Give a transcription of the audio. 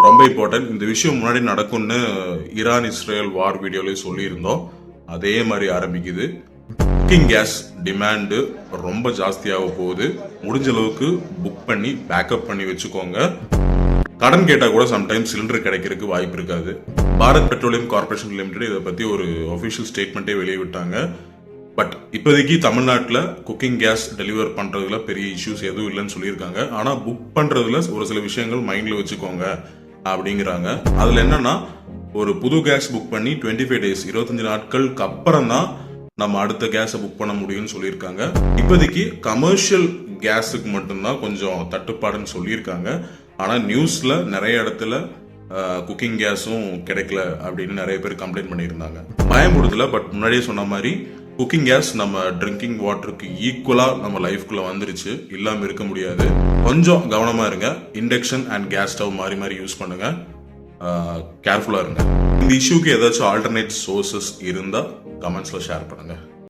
ரொம்ப இம்பார்ட்டன்ட். இந்த விஷயம் முன்னாடி நடக்கும்னு ஈரான் இஸ்ரேல் வார் வீடியோலயே சொல்லியிருந்தோம். அதே மாதிரி ஆரம்பிக்குது. குக்கிங் கேஸ் டிமாண்டு ரொம்ப ஜாஸ்தியாக போகுது. முடிஞ்ச அளவுக்கு புக் பண்ணி பேக்கப் பண்ணி வச்சுக்கோங்க. கடன் கேட்டால் கூட சம்டைம்ஸ் சிலிண்டர் கிடைக்கிறதுக்கு வாய்ப்பு இருக்காது. பாரத் பெட்ரோலியம் கார்பரேஷன் லிமிடெட் இதை பற்றி ஒரு ஒஃபிஷியல் ஸ்டேட்மெண்ட்டே வெளியிட்டாங்க. பட் இப்போதைக்கு தமிழ்நாட்டில் குக்கிங் கேஸ் டெலிவர் பண்ணுறதுல பெரிய இஷ்யூஸ் எதுவும் இல்லைன்னு சொல்லியிருக்காங்க. ஆனால் புக் பண்ணுறதுல ஒரு சில விஷயங்கள் மைண்டில் வச்சுக்கோங்க அப்படிங்கிறாங்க. அதில் என்னன்னா, ஒரு புது கேஸ் புக் பண்ணி 25 டேஸ் 25 நாட்களுக்கு அப்புறம் தான் நம்ம அடுத்த கேஸை புக் பண்ண முடியும்னு சொல்லியிருக்காங்க. இப்போதைக்கு கமர்ஷியல் கேஸுக்கு மட்டும்தான் கொஞ்சம் தட்டுப்பாடுன்னு சொல்லியிருக்காங்க. ஆனால் நியூஸில் நிறைய இடத்துல குக்கிங் கேஸும் கிடைக்கல அப்படின்னு நிறைய பேர் கம்ப்ளைண்ட் பண்ணியிருந்தாங்க. பயமுடுத்தல. பட் முன்னாடியே சொன்ன மாதிரி குக்கிங் கேஸ் நம்ம ட்ரிங்கிங் வாட்டருக்கு ஈக்குவலாக நம்ம லைஃப்குள்ளே வந்துருச்சு. இல்லாமல் இருக்க முடியாது. கொஞ்சம் கவனமாக இருங்க. இண்டக்ஷன் அண்ட் கேஸ் ஸ்டவ் மாறி மாறி யூஸ் பண்ணுங்க. கேர்ஃபுல்லாக இருங்க. இந்த இஷ்யூக்கு ஏதாச்சும் ஆல்டர்னேட் சோர்சஸ் இருந்தால் கமெண்ட்ஸில் ஷேர் பண்ணுங்கள்.